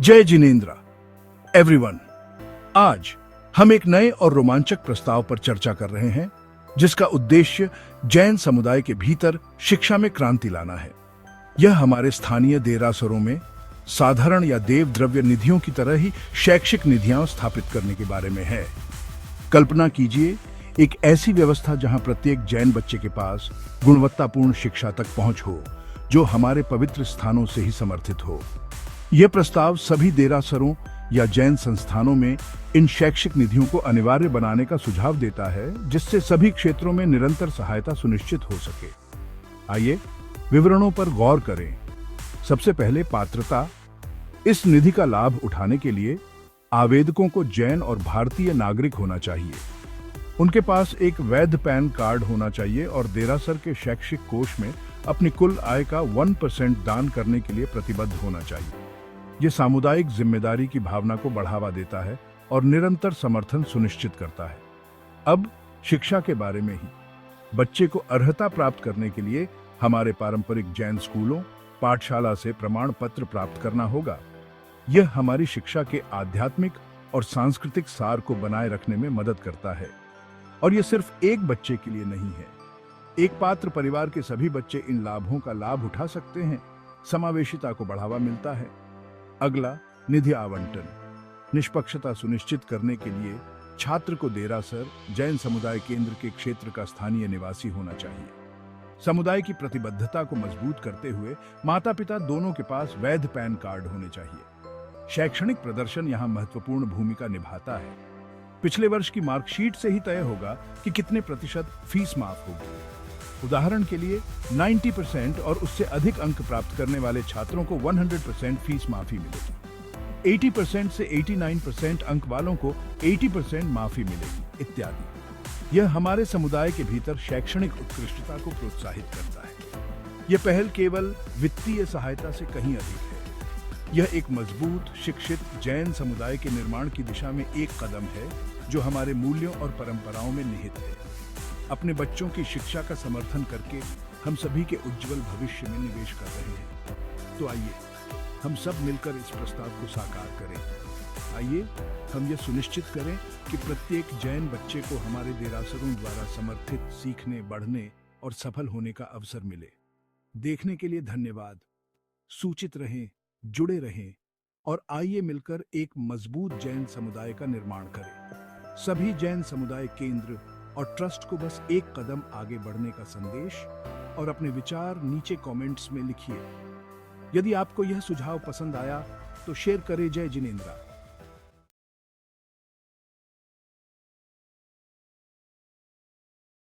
जय जिनेन्द्र एवरीवन। आज हम एक नए और रोमांचक प्रस्ताव पर चर्चा कर रहे हैं जिसका उद्देश्य जैन समुदाय के भीतर शिक्षा में क्रांति लाना है। यह हमारे स्थानीय देरासरों में साधारण या देव द्रव्य निधियों की तरह ही शैक्षिक निधियां स्थापित करने के बारे में है। कल्पना कीजिए एक ऐसी व्यवस्था जहां प्रत्येक जैन बच्चे के पास गुणवत्तापूर्ण शिक्षा तक पहुंच हो, जो हमारे पवित्र स्थानों से ही समर्थित हो। यह प्रस्ताव सभी देरासरों या जैन संस्थानों में इन शैक्षिक निधियों को अनिवार्य बनाने का सुझाव देता है, जिससे सभी क्षेत्रों में निरंतर सहायता सुनिश्चित हो सके। आइए विवरणों पर गौर करें। सबसे पहले पात्रता। इस निधि का लाभ उठाने के लिए आवेदकों को जैन और भारतीय नागरिक होना चाहिए। उनके पास एक वैध पैन कार्ड होना चाहिए और देरासर के शैक्षिक कोष में अपनी कुल आय का 1% दान करने के लिए प्रतिबद्ध होना चाहिए। ये सामुदायिक जिम्मेदारी की भावना को बढ़ावा देता है और निरंतर समर्थन सुनिश्चित करता है। अब शिक्षा के बारे में ही। बच्चे को अर्हता प्राप्त करने के लिए हमारे पारंपरिक जैन स्कूलों, पाठशाला से प्रमाण पत्र प्राप्त करना होगा। यह हमारी शिक्षा के आध्यात्मिक और सांस्कृतिक सार को बनाए रखने में मदद करता है। और यह सिर्फ एक बच्चे के लिए नहीं है। एक पात्र परिवार के सभी बच्चे इन लाभों का लाभ उठा सकते हैं। समावेशिता को बढ़ावा मिलता है। अगला, निधि आवंटन। निष्पक्षता सुनिश्चित करने के लिए छात्र को देरासर जैन समुदाय केंद्र के क्षेत्र का स्थानीय निवासी होना चाहिए। समुदाय की प्रतिबद्धता को मजबूत करते हुए माता पिता दोनों के पास वैध पैन कार्ड होने चाहिए। शैक्षणिक प्रदर्शन यहाँ महत्वपूर्ण भूमिका निभाता है। पिछले वर्ष की मार्कशीट से ही तय होगा कि कितने प्रतिशत फीस माफ होगी। उदाहरण के लिए 90% और उससे अधिक अंक प्राप्त करने वाले छात्रों को 100% फीस माफी मिलेगी। 80% से 89% अंक वालों को 80% माफी मिलेगी, इत्यादि। यह हमारे समुदाय के भीतर शैक्षणिक उत्कृष्टता को प्रोत्साहित करता है। यह पहल केवल वित्तीय सहायता से कहीं अधिक है। यह एक मजबूत, शिक्षित जैन समुदाय के निर्माण की दिशा में एक कदम है, जो हमारे मूल्यों और परंपराओं में निहित है। अपने बच्चों की शिक्षा का समर्थन करके हम सभी के उज्जवल भविष्य में निवेश कर रहे हैं। तो आइए हम सब मिलकर इस प्रस्ताव को साकार करें। आइए हम ये सुनिश्चित करें कि प्रत्येक जैन बच्चे को हमारे देरासरों द्वारा समर्थित सीखने, बढ़ने और सफल होने का अवसर मिले। देखने के लिए धन्यवाद। सूचित रहें, जुड़े रहें और आइए मिलकर एक मजबूत जैन समुदाय का निर्माण करें। सभी जैन समुदाय केंद्र और ट्रस्ट को बस एक कदम आगे बढ़ने का संदेश। और अपने विचार नीचे कमेंट्स में लिखिए। यदि आपको यह सुझाव पसंद आया तो शेयर करें। जय जिनेन्द्र।